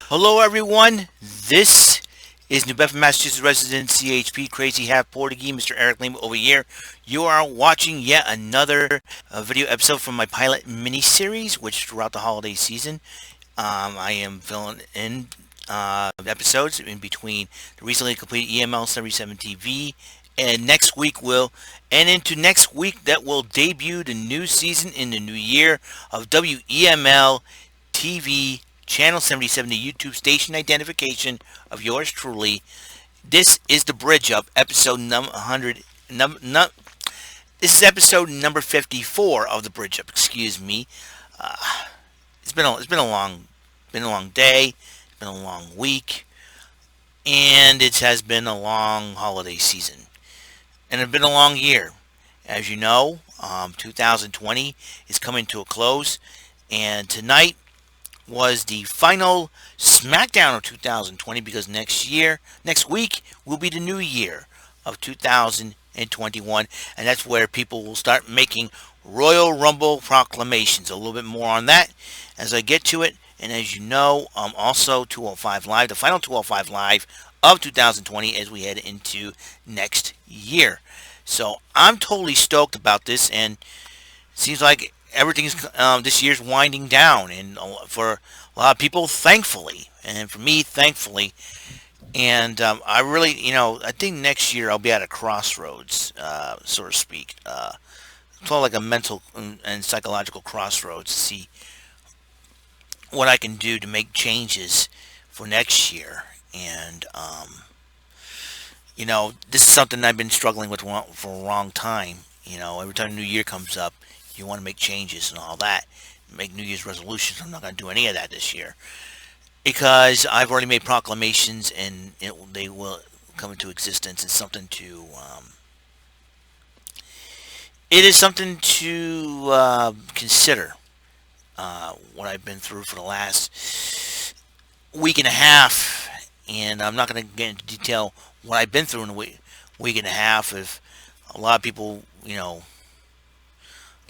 Hello, everyone. This is New Bedford, Massachusetts resident CHP Crazy Half Portuguese, Mr. Eric Lima over here. You are watching yet another video episode from my pilot mini series, which throughout the holiday season, I am filling in episodes in between the recently completed EML-77 TV, and next week into next week that will debut the new season in the new year of WEML TV Channel 77, the YouTube station identification of yours truly. This is the bridge up, episode number 100. This is episode number 54 of the bridge up. Excuse me. Uh, it's been a long day. It's been a long week, and it has been a long holiday season, and it's been a long year. As you know, 2020 is coming to a close, and tonight was the final SmackDown of 2020 because next week, will be the new year of 2021, and that's where people will start making Royal Rumble proclamations. A little bit more on that as I get to it. And as you know, also 205 Live, the final 205 Live of 2020 as we head into next year. So I'm totally stoked about this, and it seems like everything's this year's winding down, and for a lot of people, thankfully, and for me, thankfully, and I really, I think next year I'll be at a crossroads, so to speak. It's all like a mental and psychological crossroads to see what I can do to make changes for next year, and this is something I've been struggling with for a long time. Every time New Year comes up, you want to make changes and all that, make New Year's resolutions. I'm not going to do any of that this year because I've already made proclamations, and they will come into existence. It is something to consider. What I've been through for the last week and a half, and I'm not going to get into detail what I've been through in a week and a half. If a lot of people,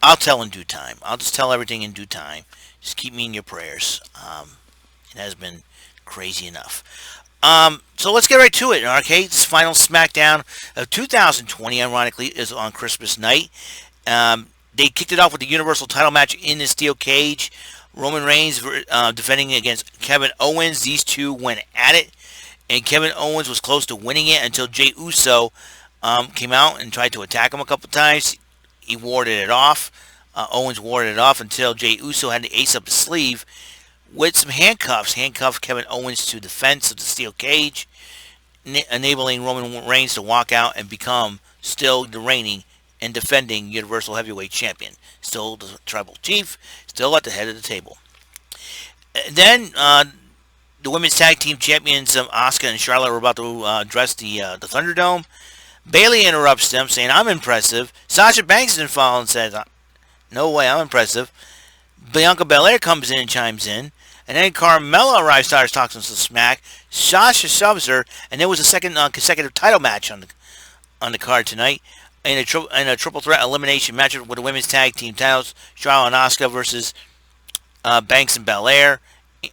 I'll tell in due time. I'll just tell everything in due time. Just keep me in your prayers. It has been crazy enough. So let's get right to it. Okay, this final SmackDown of 2020, ironically, is on Christmas night. They kicked it off with the Universal title match in the steel cage. Roman Reigns defending against Kevin Owens. These two went at it, and Kevin Owens was close to winning it until Jey Uso came out and tried to attack him a couple times. He warded it off. Owens warded it off until Jey Uso had the ace up his sleeve with some handcuffs. Handcuffed Kevin Owens to the fence of the steel cage, enabling Roman Reigns to walk out and become still the reigning and defending Universal Heavyweight Champion. Still the Tribal Chief, still at the head of the table. Then the Women's Tag Team Champions Asuka and Charlotte were about to address the Thunderdome. Bayley interrupts them, saying, "I'm impressive." Sasha Banks is involved and says, "No way, I'm impressive." Bianca Belair comes in and chimes in. And then Carmella arrives, starts talking some smack. Sasha shoves her, and there was a second consecutive title match on the card tonight. In a triple threat elimination match with the women's tag team titles, Charlotte and Asuka versus Banks and Belair,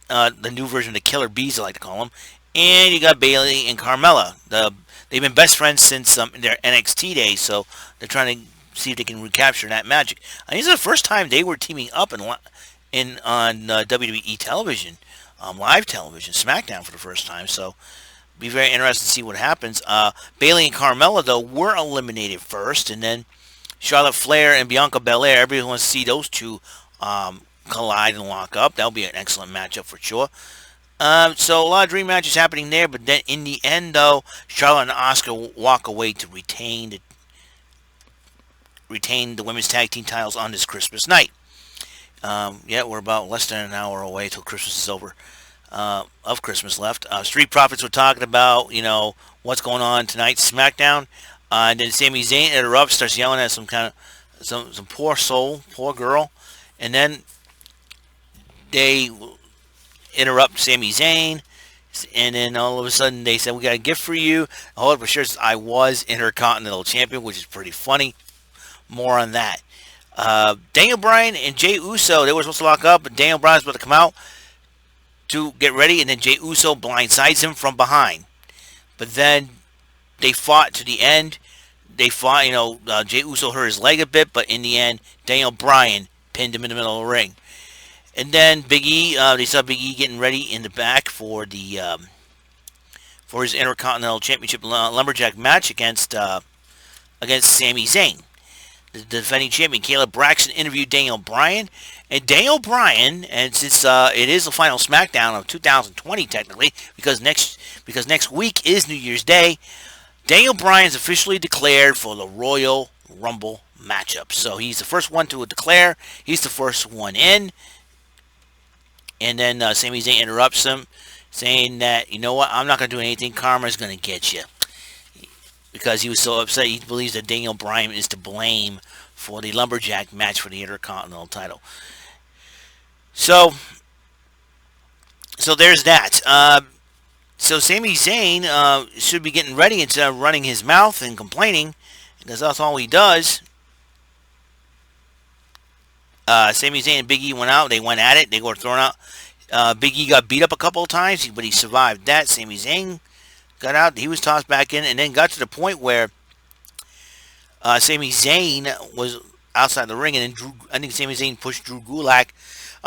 the new version of the Killer Bees, I like to call them. And you got Bayley and Carmella. They've been best friends since their NXT days, so they're trying to see if they can recapture that magic. I think this is the first time they were teaming up on WWE television, live television, SmackDown for the first time. So be very interested to see what happens. Bayley and Carmella, though, were eliminated first, and then Charlotte Flair and Bianca Belair. Everybody wants to see those two collide and lock up. That'll be an excellent matchup for sure. So a lot of dream matches happening there, but then in the end, though, Charlotte and Asuka walk away to retain the women's tag team titles on this Christmas night. We're about less than an hour away till Christmas is over. Of Christmas left. Street Profits were talking about, what's going on tonight, SmackDown. And then Sami Zayn interrupts, starts yelling at some poor soul, poor girl. And then they interrupt Sami Zayn. And then all of a sudden they said, "We got a gift for you." Hold up for sure, I was Intercontinental Champion, which is pretty funny. More on that. Daniel Bryan and Jey Uso, they were supposed to lock up, but Daniel Bryan's about to come out. to get ready, and then Jey Uso blindsides him from behind. But then they fought to the end. They fought, Jey Uso hurt his leg a bit, but in the end, Daniel Bryan pinned him in the middle of the ring. And then Big E, they saw Big E getting ready in the back for his Intercontinental Championship Lumberjack match against Sami Zayn. The defending champion Caleb Braxton interviewed Daniel Bryan, and Daniel Bryan, and since it is the final SmackDown of 2020 technically, because next week is New Year's Day, Daniel Bryan is officially declared for the Royal Rumble matchup. So he's the first one to declare. He's the first one in. And then Sami Zayn interrupts him, saying that, you know what, I'm not going to do anything. Karma's going to get you. Because he was so upset, he believes that Daniel Bryan is to blame for the Lumberjack match for the Intercontinental title. So there's that. So Sami Zayn should be getting ready instead of running his mouth and complaining, because that's all he does. Sami Zayn and Big E went out. They went at it. They were thrown out. Big E got beat up a couple of times, but he survived that. Sami Zayn got out. He was tossed back in, and then got to the point where Sami Zayn was outside the ring, and then I think Sami Zayn pushed Drew Gulak.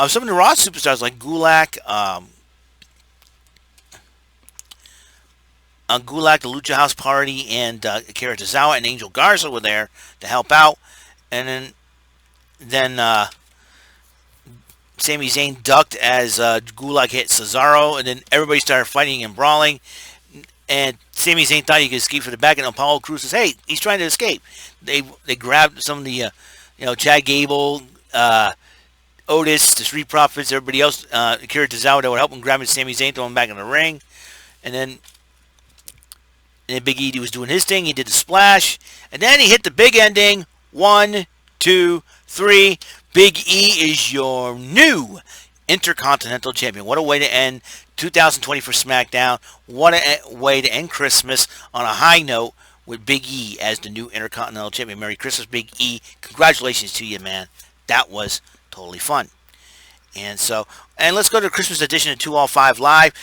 Some of the Raw superstars like Gulak, Gulak, the Lucha House Party, and Akira Tozawa and Angel Garza were there to help out. And then Sami Zayn ducked as Gulak hit Cesaro, and then everybody started fighting and brawling. And Sami Zayn thought he could escape from the back, and Apollo Crews says, "Hey, he's trying to escape." They grabbed some of the Chad Gable, Otis, the Street Profits, everybody else, Akira Tozawa, that would help him grab Sami Zayn, throw him back in the ring, and then Big E was doing his thing. He did the splash, and then he hit the big ending. 1, 2, 3. Big E is your new Intercontinental Champion. What a way to end 2020 for SmackDown. What a way to end Christmas on a high note with Big E as the new Intercontinental Champion. Merry Christmas, Big E. Congratulations to you, man. That was totally fun. And let's go to the Christmas edition of 205 Live.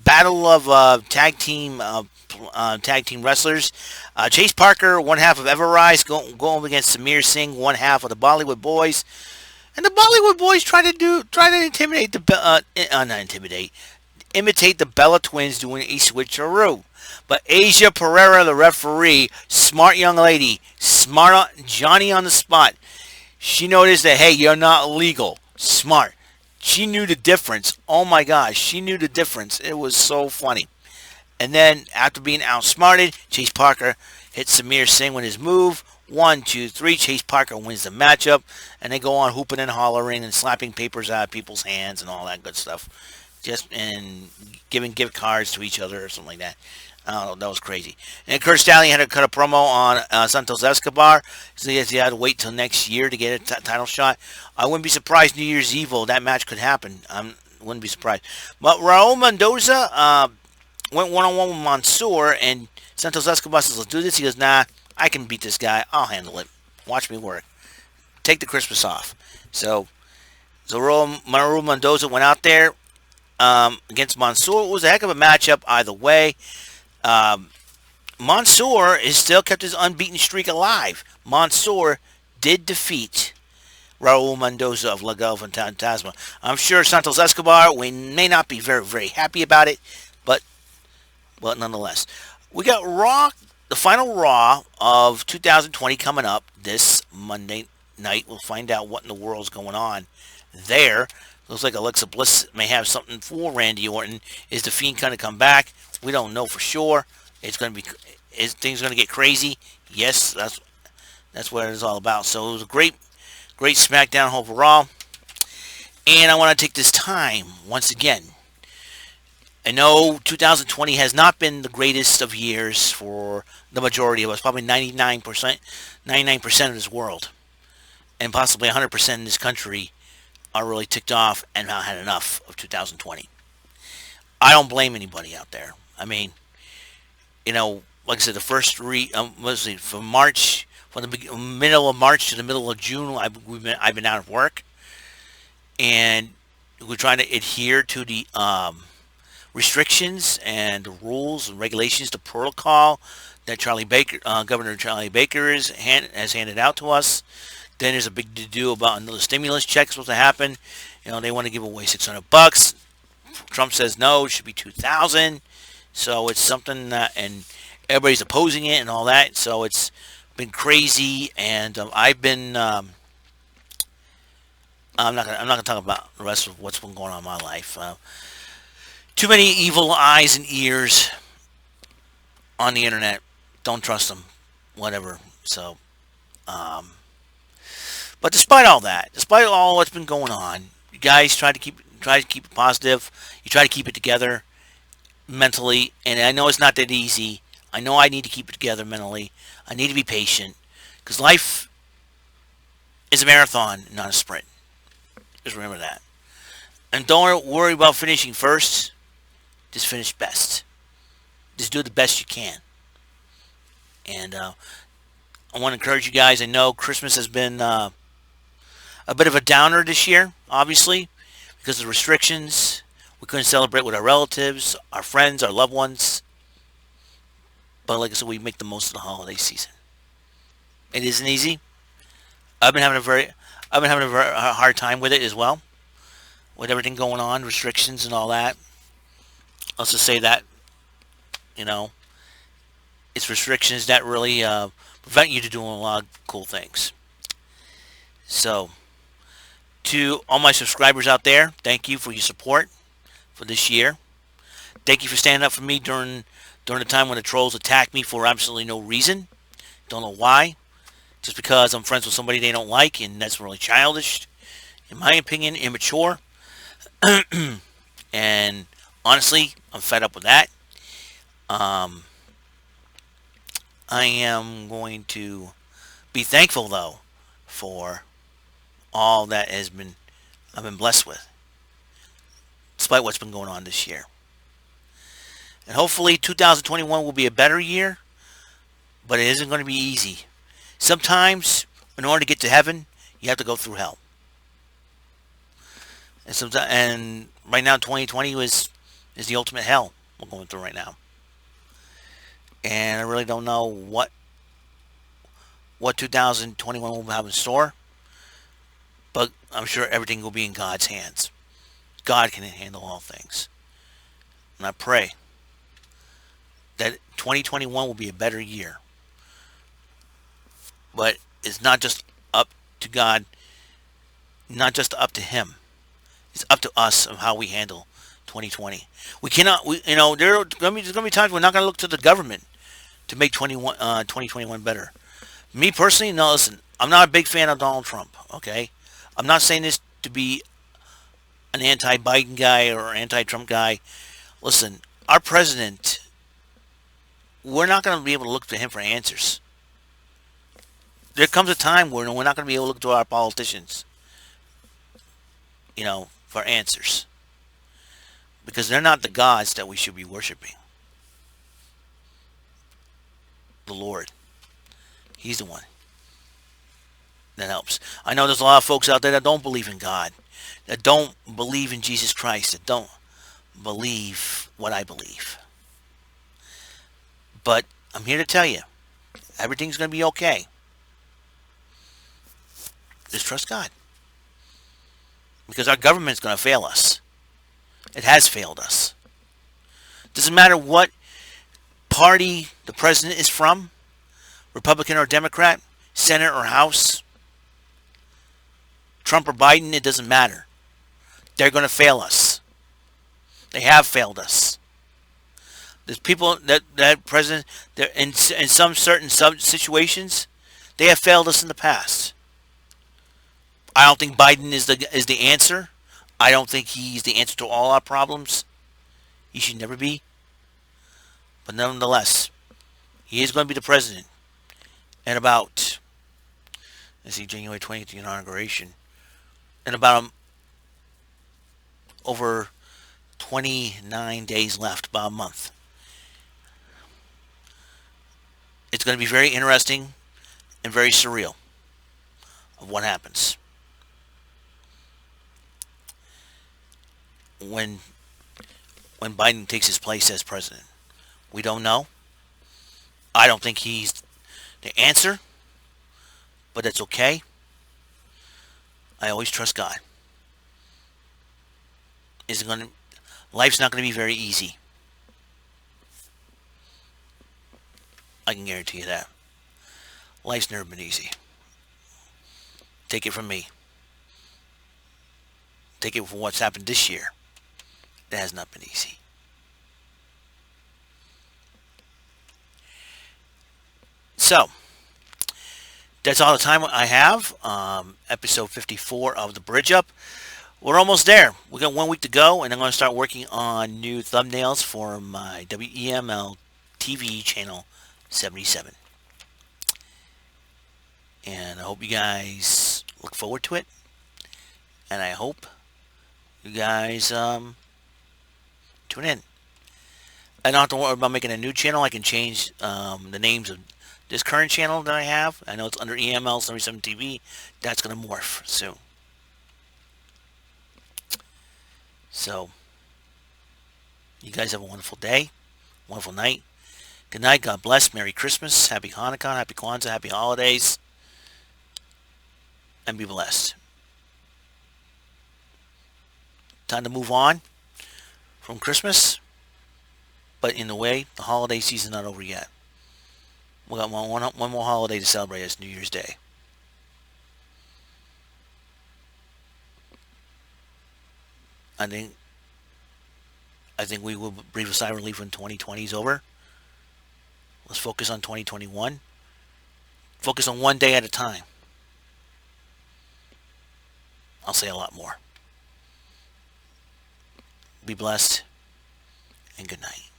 Battle of tag team wrestlers. Chase Parker, one half of Everrise, going against Samir Singh, one half of the Bollywood Boys. And the Bollywood Boys try to imitate the Bella Twins doing a switcheroo. But Asia Pereira, the referee, smart young lady, smart Johnny on the spot. She noticed that, hey, you're not legal. Smart. She knew the difference. Oh my gosh, she knew the difference. It was so funny. And then, after being outsmarted, Chase Parker hits Samir Singh with his move. 1, 2, 3. Chase Parker wins the matchup. And they go on hooping and hollering and slapping papers out of people's hands and all that good stuff. And giving gift cards to each other or something like that. I don't know, that was crazy. And Kurt Stallion had to cut a promo on Santos Escobar. So he had to wait till next year to get a title shot. I wouldn't be surprised New Year's Eve that match could happen. I wouldn't be surprised. But Raul Mendoza went one-on-one with Mansoor, and Santos Escobar says, let's do this. He goes, nah, I can beat this guy. I'll handle it. Watch me work. Take the Christmas off. So Raul Mendoza went out there against Mansoor. It was a heck of a matchup either way. Mansoor is still kept his unbeaten streak alive. Mansoor did defeat Raul Mendoza of Legado Fantasma. I'm sure Santos Escobar may not be very, very happy about it, but nonetheless. We got Raw, the final Raw of 2020 coming up this Monday night. We'll find out what in the world's going on there. Looks like Alexa Bliss may have something for Randy Orton. Is the Fiend going to come back? We don't know for sure. Things going to get crazy? Yes, that's what it is all about. So it was a great SmackDown overall. And I want to take this time once again. I know 2020 has not been the greatest of years for the majority of us. Probably 99% of this world, and possibly 100% in this country, are really ticked off and not had enough of 2020. I don't blame anybody out there. I mean, like I said, the first from March, from the middle of March to the middle of June, I've been out of work, and we're trying to adhere to the restrictions and rules and regulations, the protocol that Governor Charlie Baker has handed out to us. Then there's a big to-do about another stimulus check supposed to happen. They want to give away $600. Trump says no, it should be 2,000. So it's something that, and everybody's opposing it and all that. So it's been crazy, and I've been. I'm not gonna talk about the rest of what's been going on in my life. Too many evil eyes and ears on the internet. Don't trust them. Whatever. So, but despite all that, despite all what's been going on, you guys try to keep it positive. You try to keep it together mentally, and I know it's not that easy. I know I need to keep it together mentally. I need to be patient because life is a marathon, not a sprint. Just remember that. And don't worry about finishing first. Just finish best. Just do the best you can. And I want to encourage you guys. I know Christmas has been a bit of a downer this year, obviously, because of the restrictions. We couldn't celebrate with our relatives, our friends, our loved ones. But like I said, we make the most of the holiday season. It isn't easy. I've been having a very hard time with it as well, with everything going on, restrictions and all that. Let's just say that, it's restrictions that really prevent you to doing a lot of cool things. So, to all my subscribers out there, thank you for your support for this year. Thank you for standing up for me during the time when the trolls attacked me for absolutely no reason. Don't know why. Just because I'm friends with somebody they don't like, and that's really childish. In my opinion, immature. And honestly, I'm fed up with that. I am going to be thankful, though, for all that I've been blessed with, despite what's been going on this year. And hopefully 2021 will be a better year, but it isn't going to be easy. Sometimes, in order to get to heaven, you have to go through hell. And right now, 2020 is the ultimate hell we're going through right now. And I really don't know what 2021 will have in store, but I'm sure everything will be in God's hands. God can handle all things. And I pray that 2021 will be a better year. But it's not just up to God, not just up to Him. It's up to us of how we handle 2020. We cannot, there's going to be times we're not going to look to the government to make 2021 better. Me personally, no, listen, I'm not a big fan of Donald Trump, okay? I'm not saying this to be an anti-Biden guy or anti-Trump guy. Listen, our president, we're not going to be able to look to him for answers. There comes a time where we're not going to be able to look to our politicians, for answers. Because they're not the gods that we should be worshiping. The Lord. He's the one that helps. I know there's a lot of folks out there that don't believe in God, that don't believe in Jesus Christ, that don't believe what I believe. But I'm here to tell you, everything's going to be okay. Just trust God. Because our government's going to fail us. It has failed us. Doesn't matter what party the president is from, Republican or Democrat, Senate or House, Trump or Biden, it doesn't matter. They're going to fail us. They have failed us. There's people that president, in some certain situations, they have failed us in the past. I don't think Biden is the answer. I don't think he's the answer to all our problems. He should never be. But nonetheless, he is going to be the president. And about, January 20th, inauguration. And about over 29 days left, about a month. It's going to be very interesting and very surreal of what happens. when Biden takes his place as president. We don't know. I don't think he's the answer, but it's okay. I always trust God. Isn't going to Life's not going to be very easy. I can guarantee you that. Life's never been easy. Take it from me. Take it from what's happened this year. It has not been easy. So, that's all the time I have. Episode 54 of The Bridge Up. We're almost there. We got 1 week to go, and I'm going to start working on new thumbnails for my WEML-TV channel 77. And I hope you guys look forward to it. And I hope you guys tune in. I don't have to worry about making a new channel. I can change the names of this current channel that I have. I know it's under EML77 TV. That's going to morph soon. So, you guys have a wonderful day, wonderful night. Good night. God bless. Merry Christmas. Happy Hanukkah. Happy Kwanzaa. Happy holidays. And be blessed. Time to move on from Christmas. But in a way, the holiday season's not over yet. We got one more holiday to celebrate. It's New Year's Day. I think we will breathe a sigh of relief when 2020 is over. Let's focus on 2021. Focus on one day at a time. I'll say a lot more. Be blessed and good night.